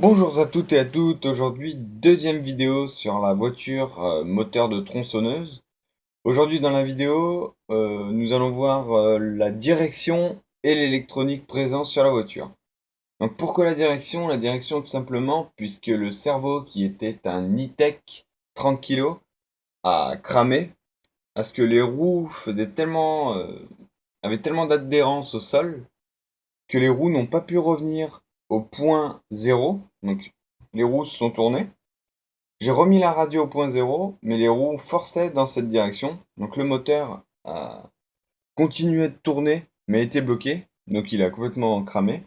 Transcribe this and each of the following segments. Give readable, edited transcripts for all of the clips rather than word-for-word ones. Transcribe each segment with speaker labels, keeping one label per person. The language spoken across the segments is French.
Speaker 1: Bonjour à toutes et à toutes, aujourd'hui deuxième vidéo sur la voiture moteur de tronçonneuse. Aujourd'hui dans la vidéo, nous allons voir la direction et l'électronique présente sur la voiture. Donc pourquoi la direction? La direction tout simplement puisque le cerveau qui était un E-Tech 30 kg a cramé parce que les roues avaient tellement d'adhérence au sol que les roues n'ont pas pu revenir au point zéro. Donc les roues se sont tournées. J'ai remis la radio au point zéro, mais les roues forçaient dans cette direction. Donc le moteur a continué de tourner, mais était bloqué. Donc il a complètement cramé.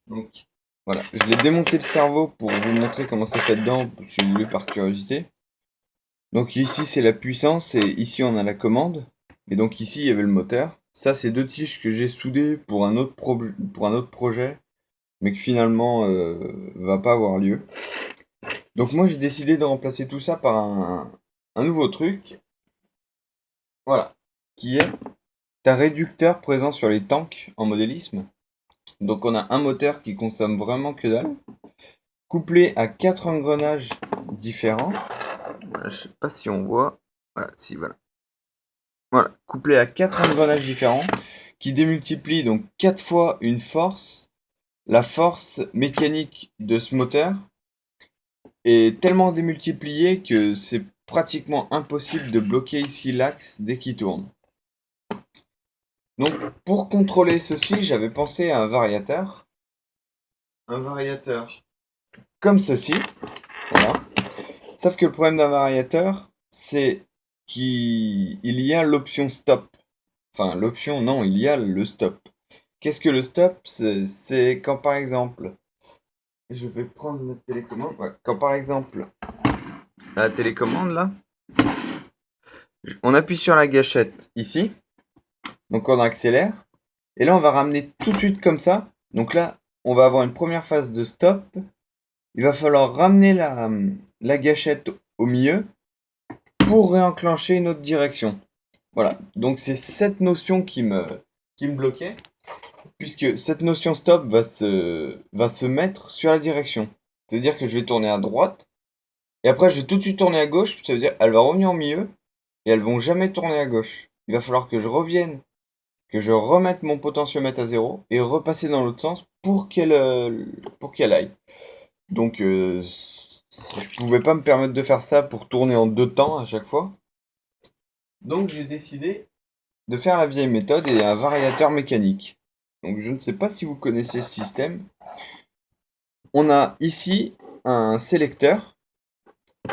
Speaker 1: Donc voilà, je l'ai démonté le cerveau pour vous montrer comment c'est fait dedans, si vous voulez, par curiosité. Donc ici c'est la puissance et ici on a la commande. Et donc ici il y avait le moteur. Ça c'est deux tiges que j'ai soudées pour un autre, pour un autre projet, mais que finalement va pas avoir lieu. Donc moi j'ai décidé de remplacer tout ça par un nouveau truc, voilà, qui est un réducteur présent sur les tanks en modélisme. Donc on a un moteur qui consomme vraiment que dalle, couplé à quatre engrenages différents. Voilà, je sais pas si on voit. Voilà, si voilà. Voilà, couplé à quatre engrenages différents qui démultiplient donc quatre fois une force. La force mécanique de ce moteur est tellement démultipliée que c'est pratiquement impossible de bloquer ici l'axe dès qu'il tourne. Donc pour contrôler ceci, j'avais pensé à un variateur. Un variateur comme ceci, voilà. Sauf que le problème d'un variateur, c'est qu'il y a l'option stop. Enfin, l'option, non, il y a le stop. Qu'est-ce que le stop? C'est quand par exemple, je vais prendre la télécommande. Ouais. Quand par exemple, la télécommande là, on appuie sur la gâchette ici, donc on accélère, et là on va ramener tout de suite comme ça. Donc là, on va avoir une première phase de stop. Il va falloir ramener la gâchette au milieu pour réenclencher une autre direction. Voilà, donc c'est cette notion qui me bloquait, puisque cette notion stop va se mettre sur la direction. C'est-à-dire que je vais tourner à droite, et après je vais tout de suite tourner à gauche, ça veut dire qu'elle va revenir au milieu, et elles vont jamais tourner à gauche. Il va falloir que je revienne, que je remette mon potentiomètre à zéro, et repasser dans l'autre sens pour qu'elle aille. Donc je pouvais pas me permettre de faire ça pour tourner en deux temps à chaque fois. Donc j'ai décidé de faire la vieille méthode et un variateur mécanique. Donc je ne sais pas si vous connaissez ce système. On a ici un sélecteur,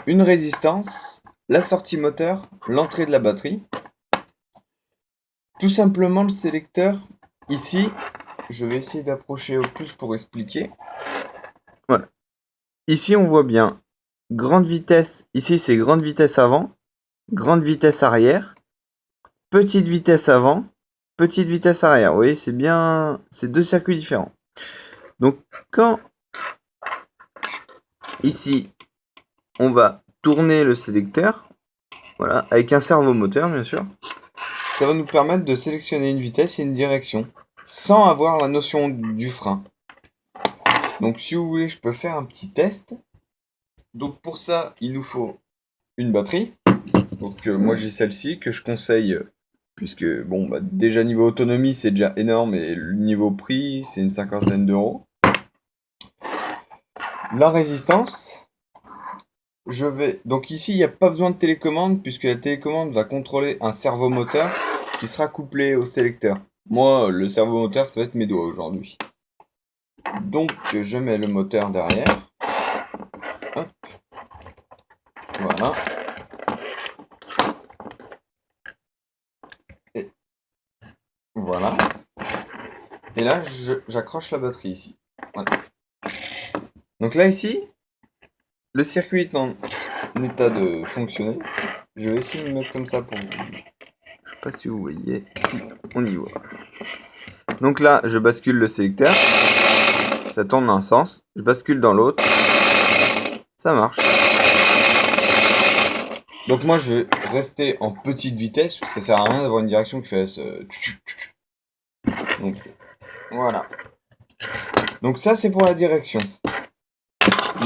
Speaker 1: une résistance, la sortie moteur, l'entrée de la batterie. Tout simplement le sélecteur, ici, je vais essayer d'approcher au plus pour expliquer. Voilà. Ici on voit bien grande vitesse, ici c'est grande vitesse avant, grande vitesse arrière, petite vitesse avant, petite vitesse arrière. Vous voyez, c'est bien, c'est deux circuits différents. Donc quand ici on va tourner le sélecteur, voilà, avec un servomoteur bien sûr, ça va nous permettre de sélectionner une vitesse et une direction sans avoir la notion du frein. Donc si vous voulez, je peux faire un petit test. Donc pour ça, il nous faut une batterie. Donc moi j'ai celle-ci que je conseille puisque bon bah, déjà niveau autonomie c'est déjà énorme et le niveau prix c'est une cinquantaine d'euros. La résistance, je vais donc ici il n'y a pas besoin de télécommande puisque la télécommande va contrôler un servomoteur qui sera couplé au sélecteur. Moi le servomoteur ça va être mes doigts aujourd'hui. Donc je mets le moteur derrière. Hop. Voilà. Et voilà. Et là j'accroche la batterie ici. Voilà. Donc là ici, le circuit est en état de fonctionner. Je vais essayer de me mettre comme ça pour vous. Je sais pas si vous voyez. Si, on y voit. Donc là, je bascule le sélecteur. Ça tourne dans un sens. Je bascule dans l'autre. Ça marche. Donc moi, je vais rester en petite vitesse. Ça sert à rien d'avoir une direction qui fasse... Donc voilà. Donc ça, c'est pour la direction.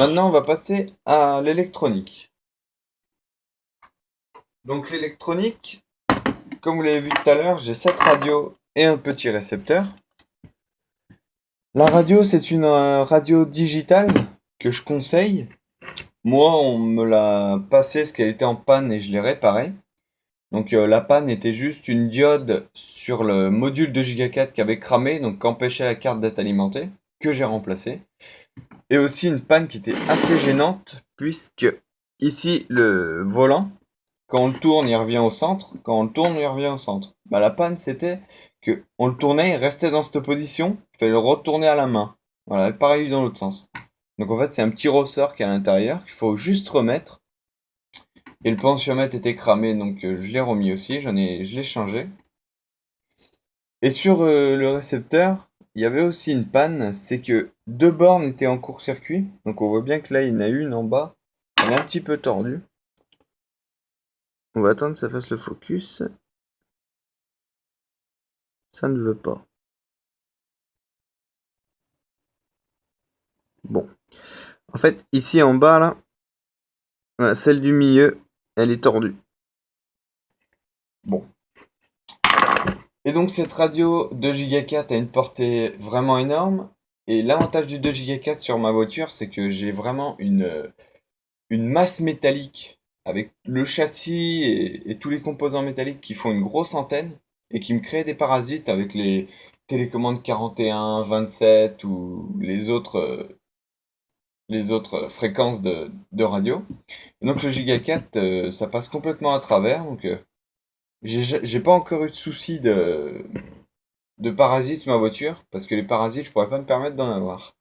Speaker 1: Maintenant, on va passer à l'électronique. Donc l'électronique, comme vous l'avez vu tout à l'heure, j'ai 7 radios et un petit récepteur. La radio, c'est une radio digitale que je conseille. Moi, on me l'a passée parce qu'elle était en panne et je l'ai réparée. Donc la panne était juste une diode sur le module de Giga 4 qui avait cramé, donc qui empêchait la carte d'être alimentée, que j'ai remplacée. Et aussi une panne qui était assez gênante, puisque ici, le volant, quand on le tourne, il revient au centre. Quand on le tourne, il revient au centre. Bah, la panne, c'était que on le tournait, il restait dans cette position, il fallait le retourner à la main. Voilà, pareil dans l'autre sens. Donc en fait, c'est un petit ressort qui est à l'intérieur qu'il faut juste remettre. Et le tensiomètre était cramé, donc je l'ai remis aussi, je l'ai changé. Et sur le récepteur, il y avait aussi une panne, c'est que deux bornes étaient en court-circuit. Donc on voit bien que là, il y en a une en bas, elle est un petit peu tordue. On va attendre que ça fasse le focus. Ça ne veut pas. Bon. En fait, ici en bas, là, voilà, celle du milieu, elle est tordue. Bon. Et donc cette radio 2 Go 4 a une portée vraiment énorme. Et l'avantage du 2 Go 4 sur ma voiture, c'est que j'ai vraiment une masse métallique avec le châssis et tous les composants métalliques qui font une grosse antenne et qui me créent des parasites avec les télécommandes 41, 27 ou les autres fréquences de radio. Et donc le Giga 4, ça passe complètement à travers. Donc j'ai pas encore eu de souci de parasites sur ma voiture parce que les parasites, je pourrais pas me permettre d'en avoir.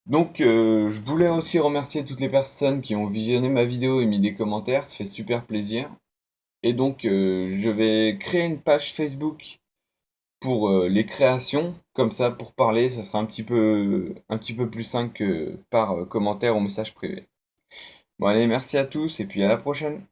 Speaker 1: Donc, je voulais aussi remercier toutes les personnes qui ont visionné ma vidéo et mis des commentaires, ça fait super plaisir. Et donc, je vais créer une page Facebook pour les créations, comme ça, pour parler, ça sera un petit peu plus simple que par commentaire ou message privé. Bon, allez, merci à tous et puis à la prochaine.